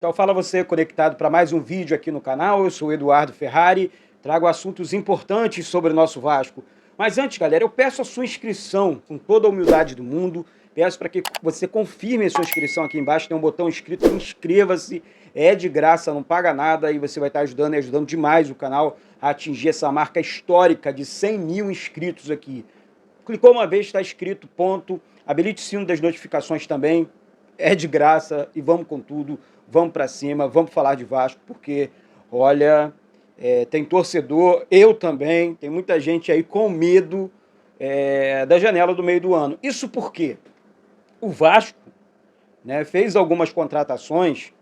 Então fala você conectado para mais um vídeo aqui no canal. Eu sou o Eduardo Ferrari, trago assuntos importantes sobre o nosso Vasco. Mas antes, galera, eu peço a sua inscrição com toda a humildade do mundo. Peço para que você confirme a sua inscrição aqui embaixo. Tem um botão escrito inscreva-se. É de graça, não paga nada e você vai estar ajudando e ajudando demais o canal a atingir essa marca histórica de 100 mil inscritos aqui. Clicou uma vez, está escrito, ponto. Habilite o sino das notificações também. É de graça e vamos com tudo. Vamos para cima, vamos falar de Vasco, porque, olha, tem torcedor, eu também, tem muita gente aí com medo da janela do meio do ano. Isso porque o Vasco, né, fez algumas contratações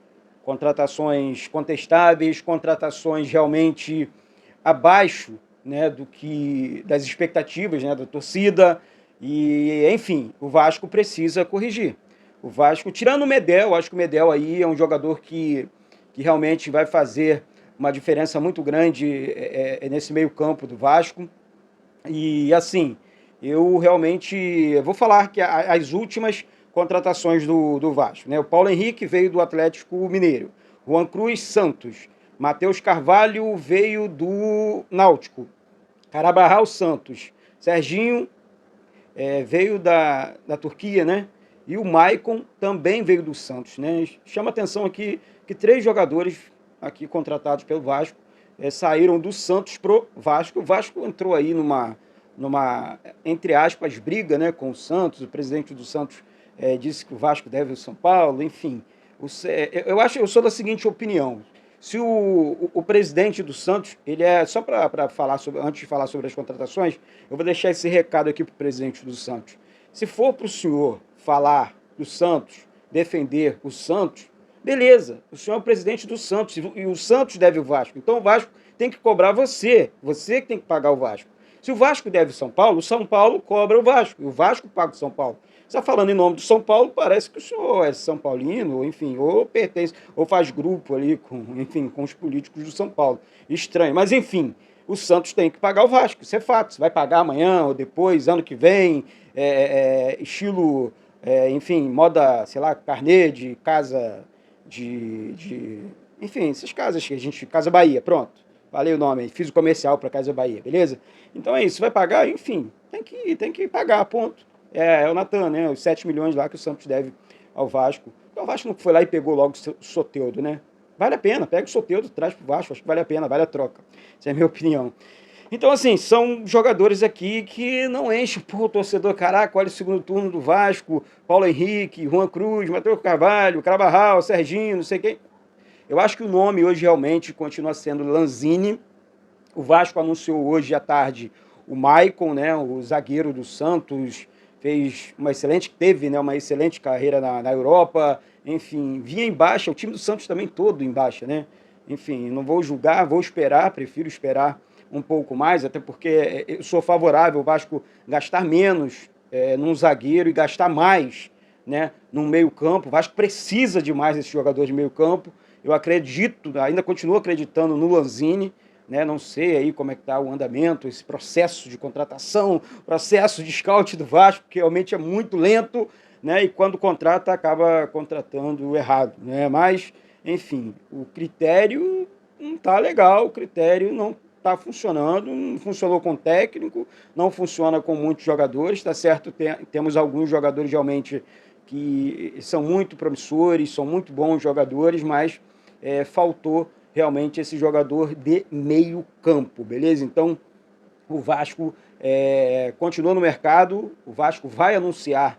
contestáveis, contratações realmente abaixo, né, das expectativas, né, da torcida, e enfim, o Vasco precisa corrigir. O Vasco, tirando o Medel, acho que o Medel aí é um jogador que realmente vai fazer uma diferença muito grande nesse meio campo do Vasco. E assim, eu realmente vou falar que as últimas contratações do Vasco, né? O Paulo Henrique veio do Atlético Mineiro, Juan Cruz Santos, Matheus Carvalho veio do Náutico, Carabarral Santos, Serginho veio da Turquia, né? E o Maicon também veio do Santos, né? Chama atenção aqui que 3 jogadores aqui contratados pelo Vasco saíram do Santos pro Vasco. O Vasco entrou aí numa entre aspas, briga, né, com o Santos. O presidente do Santos disse que o Vasco deve ao São Paulo, enfim. Eu sou da seguinte opinião. Se o presidente do Santos, ele é, só para falar sobre, antes de falar sobre as contratações, eu vou deixar esse recado aqui para o presidente do Santos. Se for para o senhor falar do Santos, defender o Santos, beleza, o senhor é o presidente do Santos e o Santos deve o Vasco. Então o Vasco tem que cobrar você que tem que pagar o Vasco. Se o Vasco deve o São Paulo cobra o Vasco, e o Vasco paga o São Paulo. Você está falando em nome do São Paulo, parece que o senhor é São Paulino, ou enfim, ou pertence, ou faz grupo ali com os políticos do São Paulo. Estranho, mas enfim, o Santos tem que pagar o Vasco, isso é fato. Você vai pagar amanhã ou depois, ano que vem, estilo, enfim, moda, sei lá, carnê de casa enfim, essas casas que a gente, Casa Bahia, pronto. Falei o nome aí, fiz o comercial para Casa Bahia, beleza? Então é isso, vai pagar, enfim, tem que pagar, ponto. É o Natan, né? Os 7 milhões lá que o Santos deve ao Vasco. Então o Vasco não foi lá e pegou logo o Soteldo, né? Vale a pena, pega o Soteldo, traz pro Vasco, acho que vale a pena, vale a troca. Essa é a minha opinião. Então, assim, são jogadores aqui que não enchem o torcedor. Caraca, olha o segundo turno do Vasco, Paulo Henrique, Juan Cruz, Matheus Carvalho, Carabarral, Serginho, não sei quem. Eu acho que o nome hoje realmente continua sendo Lanzini. O Vasco anunciou hoje à tarde o Maicon, né, o zagueiro do Santos, teve, né, uma excelente carreira na Europa, enfim, vinha em baixa, o time do Santos também todo em baixa, né? Enfim, não vou julgar, vou esperar, prefiro esperar um pouco mais, até porque eu sou favorável ao Vasco gastar menos num zagueiro e gastar mais, né, num meio-campo. O Vasco precisa de mais desse jogador de meio-campo. Eu acredito, ainda continuo acreditando no Lanzini, né? Não sei aí como é que está o andamento, esse processo de contratação, processo de scout do Vasco, que realmente é muito lento, né? E quando contrata, acaba contratando errado, né? Mas, enfim, o critério não está legal, o critério não está funcionando, não funcionou com o técnico, não funciona com muitos jogadores, tá certo? Temos alguns jogadores realmente que são muito promissores, são muito bons jogadores, mas faltou realmente esse jogador de meio campo, beleza? Então, o Vasco continua no mercado, o Vasco vai anunciar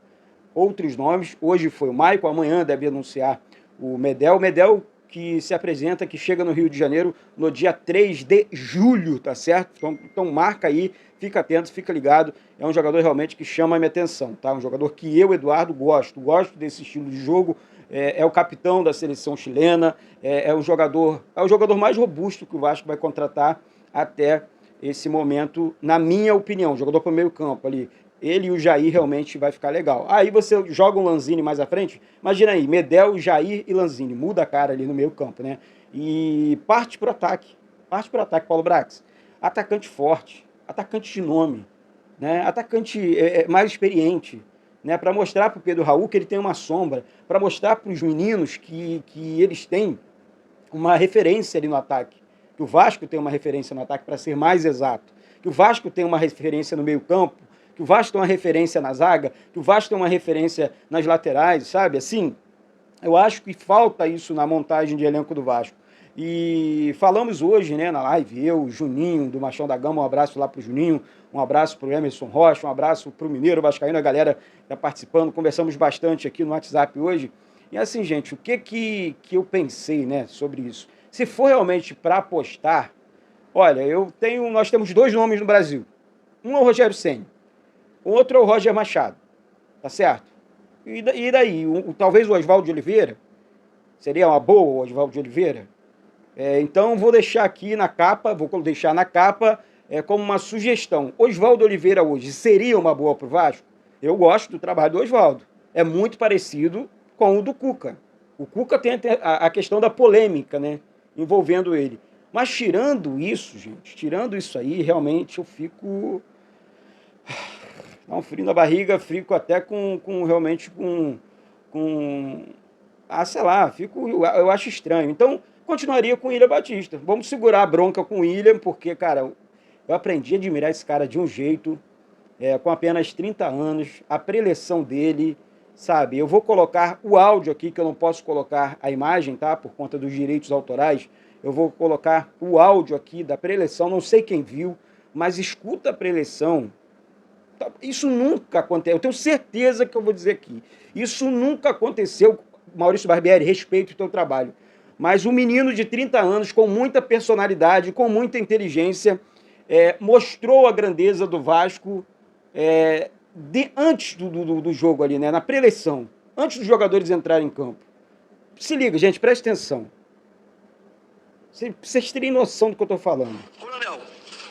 outros nomes. Hoje foi o Maicon, amanhã deve anunciar o Medel. O Medel que se apresenta, que chega no Rio de Janeiro no dia 3 de julho, tá certo? Então marca aí, fica atento, fica ligado. É um jogador realmente que chama a minha atenção, tá? Um jogador que eu, Eduardo, gosto desse estilo de jogo. É o capitão da seleção chilena, é o jogador mais robusto que o Vasco vai contratar até esse momento, na minha opinião. Jogador para o meio campo ali. Ele e o Jair realmente vai ficar legal. Aí você joga um Lanzini mais à frente, imagina aí, Medel, Jair e Lanzini. Muda a cara ali no meio campo, né? E parte para o ataque. Paulo Brax. Atacante forte, atacante de nome, né? Atacante mais experiente, né, para mostrar para o Pedro Raul que ele tem uma sombra, para mostrar para os meninos que eles têm uma referência ali no ataque, que o Vasco tem uma referência no ataque, para ser mais exato, que o Vasco tem uma referência no meio-campo, que o Vasco tem uma referência na zaga, que o Vasco tem uma referência nas laterais, sabe? Assim, eu acho que falta isso na montagem de elenco do Vasco. E falamos hoje, né, na live, eu, o Juninho, do Machão da Gama, um abraço lá pro Juninho, um abraço pro Emerson Rocha, um abraço pro Mineiro Vascaíno, a galera tá participando, conversamos bastante aqui no WhatsApp hoje. E assim, gente, o que eu pensei, né, sobre isso? Se for realmente para apostar, olha, nós temos dois nomes no Brasil. Um é o Rogério Ceni, o outro é o Roger Machado, tá certo? E daí? Talvez o Oswaldo de Oliveira? Seria uma boa o Oswaldo de Oliveira? Então vou deixar aqui na capa, como uma sugestão. Oswaldo Oliveira hoje seria uma boa para o Vasco? Eu gosto do trabalho do Oswaldo. É muito parecido com o do Cuca. O Cuca tem a questão da polêmica, né, envolvendo ele. Mas tirando isso, gente, tirando isso aí, realmente eu fico... Dá um frio na barriga, fico até realmente sei lá, eu acho estranho. Então, continuaria com o William Batista. Vamos segurar a bronca com o William, porque, cara, eu aprendi a admirar esse cara de um jeito, com apenas 30 anos, a preleção dele, sabe? Eu vou colocar o áudio aqui, que eu não posso colocar a imagem, tá? Por conta dos direitos autorais. Eu vou colocar o áudio aqui da preleção, não sei quem viu, mas escuta a preleção. Isso nunca aconteceu, eu tenho certeza que eu vou dizer aqui. Isso nunca aconteceu, Maurício Barbieri, respeito o teu trabalho. Mas um menino de 30 anos, com muita personalidade, com muita inteligência, mostrou a grandeza do Vasco antes do jogo ali, né, na pré-eleição, antes dos jogadores entrarem em campo. Se liga, gente, presta atenção. Vocês terem noção do que eu estou falando. Coronel,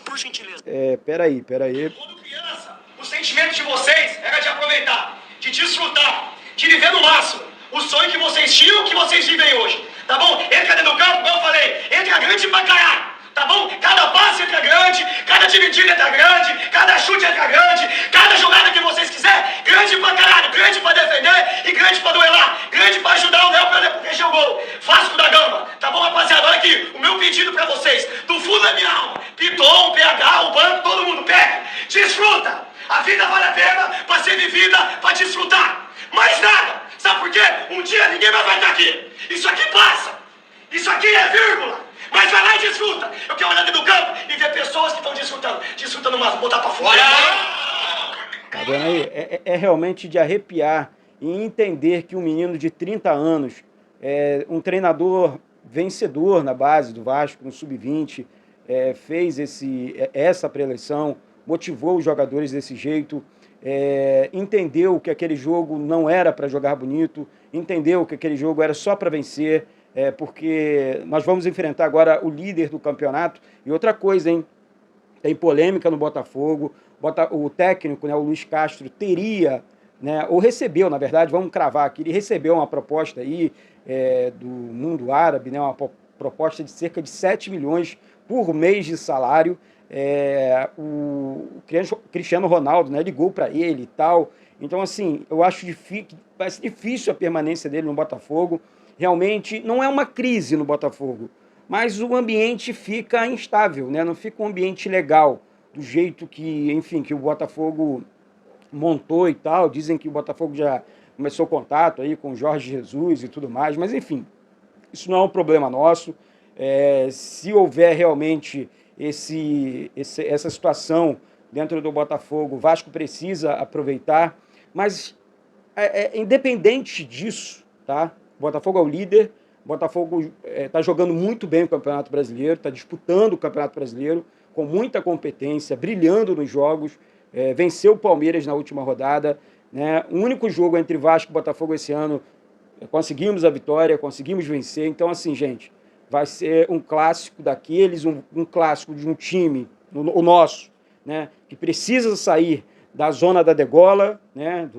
por gentileza. Peraí. Quando criança, o sentimento de vocês era de aproveitar, de desfrutar, de viver no máximo o sonho que vocês tinham, que vocês vivem hoje. Tá bom? Entra dentro do campo, como eu falei, entra grande pra caralho. Tá bom? Cada passe entra grande, cada dividida entra grande, cada chute entra grande, cada jogada que vocês quiserem, grande pra caralho, grande pra defender e grande pra duelar, grande pra ajudar o Léo pra fechar o gol. Vasco da Gama, tá bom, rapaziada? Olha aqui, o meu pedido pra vocês, do fundo da minha alma, Piton, PH, o banco, todo mundo pega, desfruta. A vida vale a pena pra ser vivida, pra desfrutar. Mais nada. Sabe por quê? Um dia ninguém mais vai estar aqui. Isso aqui passa. Isso aqui é vírgula. Mas vai lá e desfruta. Eu quero olhar dentro do campo e ver pessoas que estão desfrutando mais, botar pra fora. Tá vendo aí? É realmente de arrepiar e entender que um menino de 30 anos, um treinador vencedor na base do Vasco, no Sub-20, fez essa pré-eleição, motivou os jogadores desse jeito, entendeu que aquele jogo não era para jogar bonito, entendeu que aquele jogo era só para vencer, porque nós vamos enfrentar agora o líder do campeonato. E outra coisa, hein? Tem polêmica no Botafogo. O técnico, né, o Luiz Castro, teria, né, ou recebeu, na verdade, vamos cravar aqui, ele recebeu uma proposta aí do mundo árabe, né, uma proposta de cerca de 7 milhões por mês de salário. O Cristiano Ronaldo, né, ligou para ele e tal. Então, assim, eu acho vai ser difícil a permanência dele no Botafogo. Realmente não é uma crise no Botafogo, mas o ambiente fica instável, né? Não fica um ambiente legal, do jeito que, enfim, que o Botafogo montou e tal. Dizem que o Botafogo já começou contato aí com o Jorge Jesus e tudo mais, mas enfim, isso não é um problema nosso. Se houver realmente essa situação dentro do Botafogo, o Vasco precisa aproveitar, mas independente disso, tá? O Botafogo é o líder, o Botafogo está jogando muito bem o Campeonato Brasileiro, está disputando o Campeonato Brasileiro com muita competência, brilhando nos jogos, venceu o Palmeiras na última rodada, né? O único jogo entre Vasco e Botafogo esse ano, conseguimos a vitória, conseguimos vencer. Então, assim, gente, vai ser um clássico daqueles, um clássico de um time, o nosso, né, que precisa sair da zona da degola, né,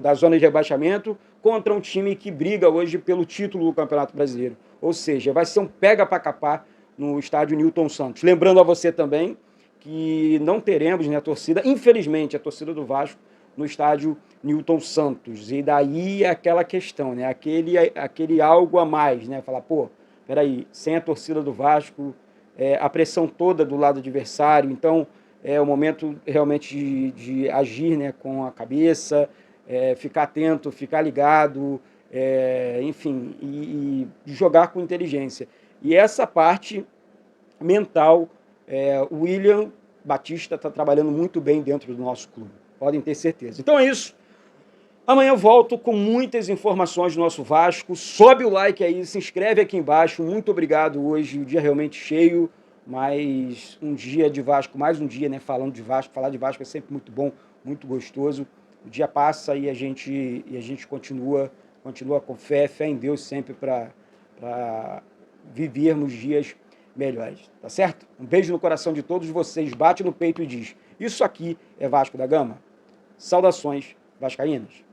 da zona de rebaixamento, contra um time que briga hoje pelo título do Campeonato Brasileiro. Ou seja, vai ser um pega para capar no estádio Newton Santos. Lembrando a você também que não teremos, né, a torcida, infelizmente, a torcida do Vasco no estádio Newton Santos. E daí aquela questão, né? Aquele algo a mais, né? Falar, pô, peraí, sem a torcida do Vasco, a pressão toda do lado adversário, então é o momento realmente de agir, né, com a cabeça, ficar atento, ficar ligado, enfim, e jogar com inteligência. E essa parte mental, o William Batista está trabalhando muito bem dentro do nosso clube, podem ter certeza. Então é isso. Amanhã eu volto com muitas informações do nosso Vasco. Sobe o like aí, se inscreve aqui embaixo. Muito obrigado hoje, o dia realmente cheio, mas um dia de Vasco, mais um dia, né, falando de Vasco. Falar de Vasco é sempre muito bom, muito gostoso. O dia passa e a gente continua com fé em Deus sempre para vivermos dias melhores, tá certo? Um beijo no coração de todos vocês, bate no peito e diz: isso aqui é Vasco da Gama. Saudações vascaínas.